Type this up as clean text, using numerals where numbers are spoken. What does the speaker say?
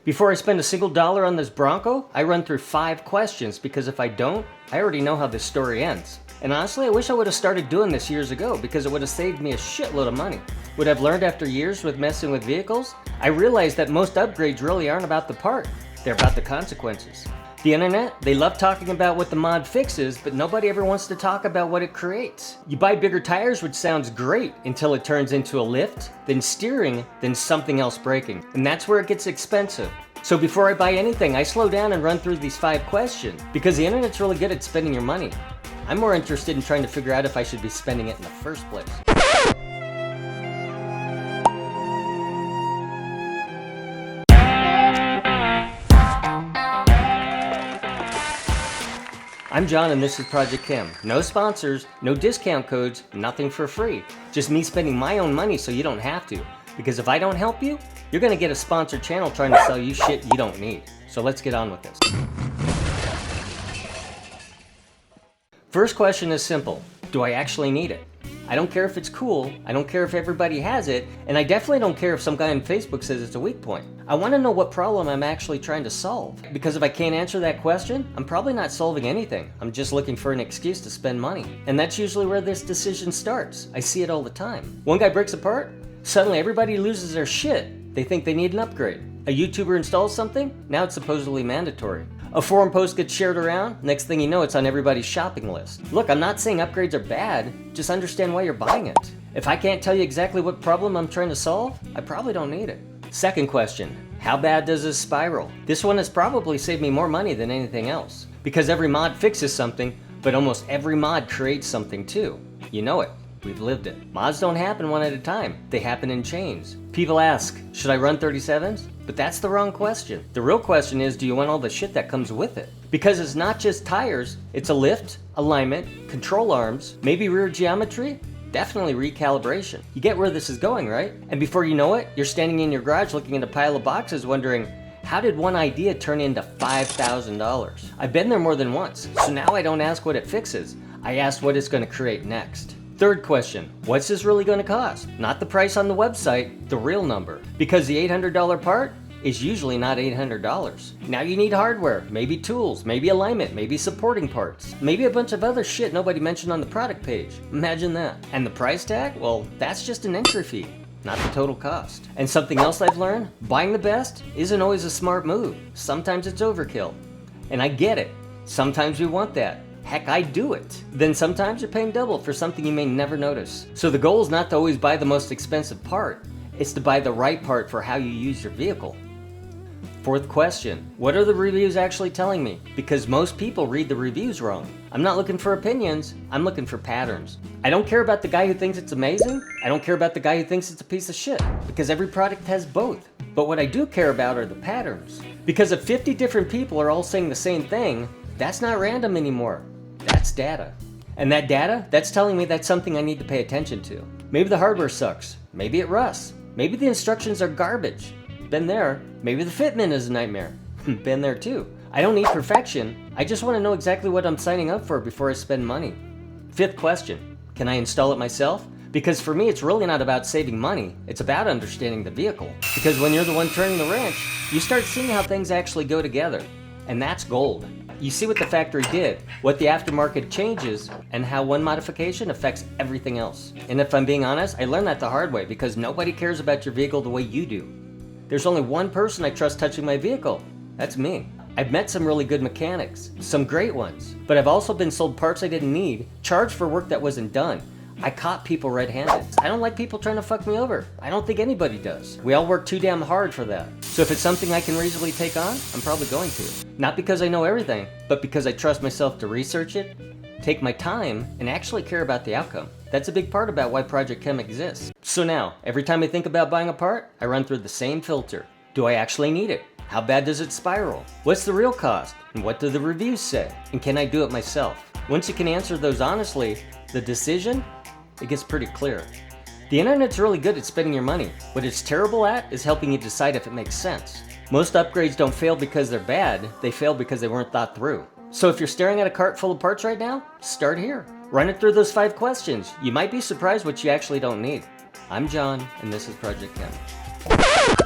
Before I spend a single dollar on this Bronco, I run through 5 questions because if I don't, I already know how this story ends. And honestly, I wish I would have started doing this years ago because it would have saved me a shitload of money. What I've learned after years with messing with vehicles, I realized that most upgrades really aren't about the part, they're about the consequences. The internet, they love talking about what the mod fixes, but nobody ever wants to talk about what it creates. You buy bigger tires, which sounds great, until it turns into a lift, then steering, then something else breaking. And that's where it gets expensive. So before I buy anything, I slow down and run through these 5 questions, because the internet's really good at spending your money. I'm more interested in trying to figure out if I should be spending it in the first place. I'm John and this is Project Kehm. No sponsors, no discount codes, nothing for free. Just me spending my own money so you don't have to. Because if I don't help you, you're gonna get a sponsored channel trying to sell you shit you don't need. So let's get on with this. First question is simple. Do I actually need it? I don't care if it's cool, I don't care if everybody has it, and I definitely don't care if some guy on Facebook says it's a weak point. I want to know what problem I'm actually trying to solve. Because if I can't answer that question, I'm probably not solving anything. I'm just looking for an excuse to spend money. And that's usually where this decision starts. I see it all the time. One guy breaks apart, suddenly everybody loses their shit. They think they need an upgrade. A YouTuber installs something, now it's supposedly mandatory. A forum post gets shared around, next thing you know it's on everybody's shopping list. Look, I'm not saying upgrades are bad, just understand why you're buying it. If I can't tell you exactly what problem I'm trying to solve, I probably don't need it. Second question, how bad does this spiral? This one has probably saved me more money than anything else. Because every mod fixes something, but almost every mod creates something too. You know it. We've lived it. Mods don't happen one at a time. They happen in chains. People ask, should I run 37s? But that's the wrong question. The real question is, do you want all the shit that comes with it? Because it's not just tires, it's a lift, alignment, control arms, maybe rear geometry, definitely recalibration. You get where this is going, right? And before you know it, you're standing in your garage looking at a pile of boxes wondering, how did one idea turn into $5,000? I've been there more than once, so now I don't ask what it fixes. I ask what it's going to create next. Third question, what's this really going to cost? Not the price on the website, the real number. Because the $800 part is usually not $800. Now you need hardware, maybe tools, maybe alignment, maybe supporting parts, maybe a bunch of other shit nobody mentioned on the product page. Imagine that. And the price tag? Well, that's just an entry fee, not the total cost. And something else I've learned, buying the best isn't always a smart move. Sometimes it's overkill. And I get it. Sometimes we want that. Heck, I do it. Then sometimes you're paying double for something you may never notice. So the goal is not to always buy the most expensive part, it's to buy the right part for how you use your vehicle. Fourth question, what are the reviews actually telling me? Because most people read the reviews wrong. I'm not looking for opinions, I'm looking for patterns. I don't care about the guy who thinks it's amazing, I don't care about the guy who thinks it's a piece of shit, because every product has both. But what I do care about are the patterns. Because if 50 different people are all saying the same thing, that's not random anymore. That's data. And that data, that's telling me that's something I need to pay attention to. Maybe the hardware sucks. Maybe it rusts. Maybe the instructions are garbage. Been there. Maybe the fitment is a nightmare. Been there too. I don't need perfection. I just want to know exactly what I'm signing up for before I spend money. Fifth question, can I install it myself? Because for me, it's really not about saving money. It's about understanding the vehicle. Because when you're the one turning the wrench, you start seeing how things actually go together. And that's gold. You see what the factory did, what the aftermarket changes, and how one modification affects everything else. And if I'm being honest, I learned that the hard way because nobody cares about your vehicle the way you do. There's only one person I trust touching my vehicle. That's me. I've met some really good mechanics, some great ones, but I've also been sold parts I didn't need, charged for work that wasn't done. I caught people red-handed. I don't like people trying to fuck me over. I don't think anybody does. We all work too damn hard for that. So if it's something I can reasonably take on, I'm probably going to. Not because I know everything, but because I trust myself to research it, take my time, and actually care about the outcome. That's a big part about why Project Kehm exists. So now, every time I think about buying a part, I run through the same filter. Do I actually need it? How bad does it spiral? What's the real cost? And what do the reviews say? And can I do it myself? Once you can answer those honestly, the decision, it gets pretty clear. The internet's really good at spending your money. What it's terrible at is helping you decide if it makes sense. Most upgrades don't fail because they're bad, they fail because they weren't thought through. So if you're staring at a cart full of parts right now, start here. Run it through those 5 questions. You might be surprised what you actually don't need. I'm John, and this is Project Kehm.